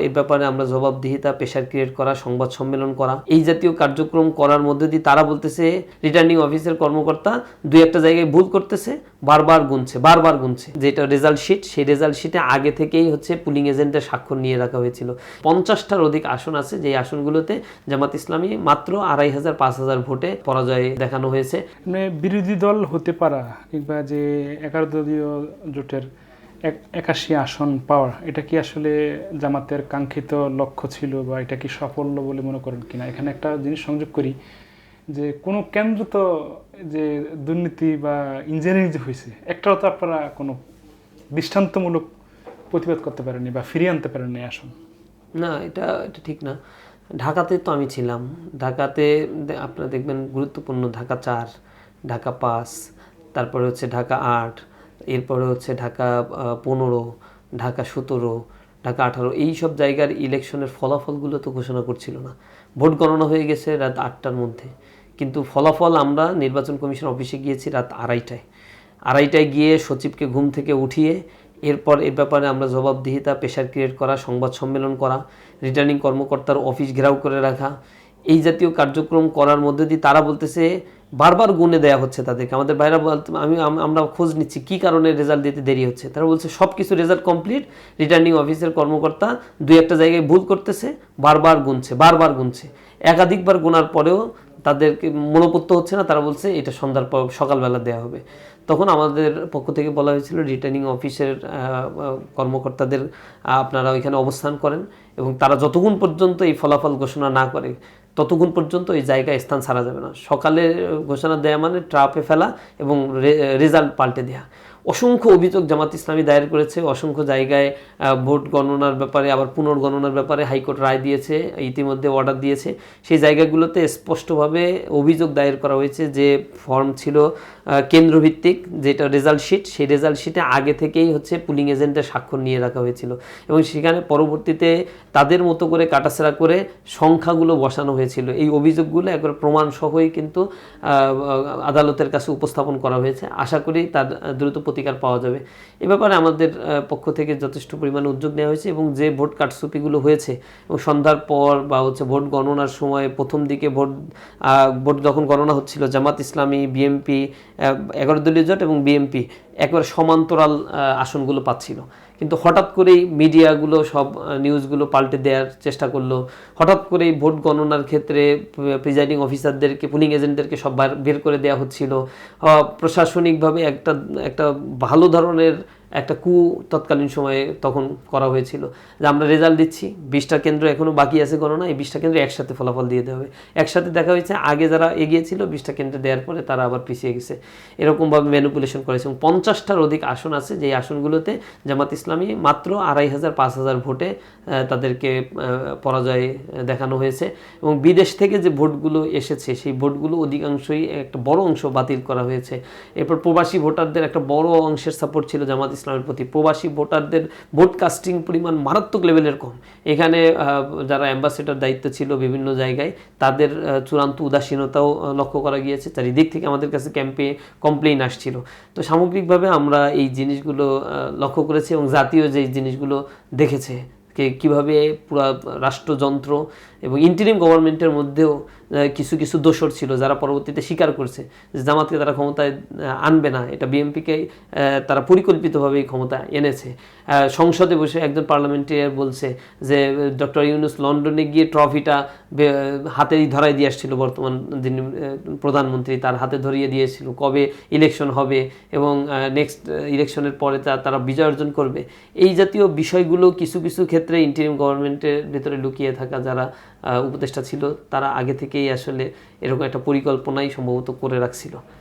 এই ব্যাপারে আমরা জবাবদিহিতা, প্রেশার ক্রিয়েট করা, সংবাদ সম্মেলন করা, এই জাতীয় কার্যক্রম করার মধ্যে দিয়ে তারা বলতেছে রিটার্নিং অফিসের কর্মকর্তা দুই একটা জায়গায় ভুল করতেছে, বারবার গুনছে। যেটা রেজাল্ট শিট, সেই রেজাল্ট শিটে আগে থেকেই হচ্ছে পুলিং এজেন্টের স্বাক্ষর নিয়ে রাখা হয়েছিল। 50টার অধিক আসন আছে, যে আসনগুলোতে জামাত ইসলামী মাত্র 2500-5000 ভোটে পরাজয় দেখানো হয়েছে। মানে বিরোধী দল হতে পারা কিংবা যে 11 দলীয় জোটের 81 আসন পাওয়া, এটা কি আসলে জামাতের কাঙ্ক্ষিত লক্ষ্য ছিল বা এটা কি সাফল্য বলে মনে করেন কিনা? এখানে একটা জিনিস সংযোগ করি যে কোনো কেন্দ্র তো যে দুর্নীতি বা ইঞ্জিনিয়ারিং যে হয়েছে, একটাও তো আপনারা কোনো দৃষ্টান্তমূলক প্রতিবাদ করতে পারেননি বা ফিরিয়ে আনতে পারেননি আসন। না, এটা ঠিক না। ঢাকাতে তো আমি ছিলাম। ঢাকাতে আপনারা দেখবেন গুরুত্বপূর্ণ ঢাকা 4, ঢাকা 5, তারপরে হচ্ছে ঢাকা 8, এরপরে হচ্ছে ঢাকা 15, ঢাকা 17, ঢাকা 18, এই সব জায়গার ইলেকশনের ফলাফলগুলো তো ঘোষণা করছিল না। ভোট গণনা হয়ে গেছে রাত 8টার মধ্যে, কিন্তু ফলাফল আমরা নির্বাচন কমিশন অফিসে গিয়েছি রাত 2:30টায় গিয়ে সচিবকে ঘুম থেকে উঠিয়ে এরপর এর ব্যাপারে আমরা জবাবদিহিতা, প্রেশার ক্রিয়েট করা, সংবাদ সম্মেলন করা, রিটার্নিং কর্মকর্তার অফিস ঘেরাও করে রাখা, এই জাতীয় কার্যক্রম করার মধ্যে দিয়ে তারা বলতেছে বারবার গুনে দেওয়া হচ্ছে তাদেরকে। আমাদের বাইরে বলতে আমরা খোঁজ নিচ্ছি কী কারণে রেজাল্ট দিতে দেরি হচ্ছে। তারা বলছে সব কিছু রেজাল্ট কমপ্লিট, রিটার্নিং অফিসের কর্মকর্তা দুই একটা জায়গায় ভুল করতেছে, বারবার গুনছে। একাধিকবার গোনার পরেও তাদেরকে মনোপুত্ত হচ্ছে না। তারা বলছে এটা সন্ধ্যার পর সকালবেলা দেওয়া হবে। তখন আমাদের পক্ষ থেকে বলা হয়েছিল রিটার্নিং অফিসের কর্মকর্তাদের আপনারা ওইখানে অবস্থান করেন এবং তারা যতক্ষণ পর্যন্ত এই ফলাফল ঘোষণা না করে ততক্ষণ পর্যন্ত এই জায়গায় স্থান ছাড়া যাবে না। সকালে ঘোষণা দেয়া মানে ট্রাপে ফেলা এবং রেজাল্ট পাল্টে দেওয়া। অসংখ্য অভিযোগ জামাত ইসলামী দায়ের করেছে, অসংখ্য জায়গায় ভোট গণনার ব্যাপারে আবার পুনর্গণনার ব্যাপারে হাইকোর্ট রায় দিয়েছে, ইতিমধ্যে অর্ডার দিয়েছে। সেই জায়গাগুলোতে স্পষ্টভাবে অভিযোগ দায়ের করা হয়েছে যে ফর্ম ছিল কেন্দ্রভিত্তিক, যেটা রেজাল্ট শিট, সেই রেজাল্ট শিটে আগে থেকেই হচ্ছে পুলিং এজেন্টের স্বাক্ষর নিয়ে রাখা হয়েছিল এবং সেখানে পরবর্তীতে তাদের মতো করে কাটাছেড়া করে সংখ্যাগুলো বসানো হয়েছিল। এই অভিযোগগুলো একবার প্রমাণসহই কিন্তু আদালতের কাছে উপস্থাপন করা হয়েছে। আশা করি তার দ্রুত প্রতিকার পাওয়া যাবে। এ ব্যাপারে আমাদের পক্ষ থেকে যথেষ্ট পরিমাণে উদ্যোগ নেওয়া হয়েছে এবং যে ভোট কারচুপিগুলো হয়েছে এবং সন্ধ্যার পর বা হচ্ছে ভোট গণনার সময় প্রথম দিকে ভোট যখন গণনা হচ্ছিল জামাত ইসলামী, বিএমপি, 11 দলীয় জোট এবং বিএমপি একবার সমান্তরাল আসনগুলো পাচ্ছিল, কিন্তু হঠাৎ করেই মিডিয়াগুলো সব নিউজগুলো পাল্টে দেওয়ার চেষ্টা করলো। হঠাৎ করেই ভোট গণনার ক্ষেত্রে প্রিজাইডিং অফিসারদেরকে, পুলিং এজেন্টদেরকে সব বের করে দেওয়া হচ্ছিল। প্রশাসনিকভাবে একটা ভালো ধরনের একটা তৎকালীন সময়ে তখন করা হয়েছিল যে আমরা রেজাল্ট দিচ্ছি, 20টা কেন্দ্র এখনও বাকি আছে গণনা, এই 20টা কেন্দ্রে একসাথে ফলাফল দিয়ে দেওয়া হবে। একসাথে দেখা হয়েছে আগে যারা এগিয়েছিল 20টা কেন্দ্রে দেওয়ার পরে তারা আবার পিছিয়ে গেছে। এরকমভাবে ম্যানিপুলেশন করেছে এবং 50টার অধিক আসন আছে, যে আসনগুলোতে জামাত ইসলামী মাত্র 2500-5000 ভোটে তাদেরকে পরাজয় দেখানো হয়েছে এবং বিদেশ থেকে যে ভোটগুলো এসেছে সেই ভোটগুলো অধিকাংশই একটা বড় অংশ বাতিল করা হয়েছে। এরপর প্রবাসী ভোটারদের একটা বড় অংশের সাপোর্ট ছিল জামাত ইসলামের প্রতি। প্রবাসী ভোটারদের ভোট কাস্টিং পরিমাণ মারাত্মক লেভেলের কম। এখানে যারা অ্যাম্বাসেডর দায়িত্ব ছিল বিভিন্ন জায়গায় তাদের চূড়ান্ত উদাসীনতাও লক্ষ্য করা গিয়েছে। চারিদিক থেকে আমাদের কাছে কমপ্লেইন আসছিল। তো সামগ্রিকভাবে আমরা এই জিনিসগুলো লক্ষ্য করেছি এবং জাতীয় যে জিনিসগুলো দেখেছে কীভাবে পুরো রাষ্ট্রযন্ত্র এবং ইন্টারিম গভর্নমেন্টের মধ্যেও কিছু দোষর ছিল যারা পরবর্তীতে স্বীকার করছে যে জামাতকে তারা ক্ষমতায় আনবে না, এটা বিএনপিকে তারা পরিকল্পিতভাবেই ক্ষমতা এনেছে। সংসদে বসে একজন পার্লামেন্টারিয়ান বলছে যে ডক্টর ইউনূস লন্ডনে গিয়ে ট্রফিটা হাতেই ধরাই দিয়ে আসছিল, বর্তমান যিনি প্রধানমন্ত্রী তার হাতে ধরিয়ে দিয়েছিল কবে ইলেকশন হবে এবং নেক্সট ইলেকশনের পরে তারা বিজয় অর্জন করবে। এই জাতীয় বিষয়গুলো কিছু ক্ষেত্রে ইন্টারিম গভর্নমেন্টের ভিতরে লুকিয়ে থাকা যারা উপদেষ্টা ছিল তারা আগে থেকেই আসলে এরকম একটা পরিকল্পনাই সম্ভবত করে রাখছিল।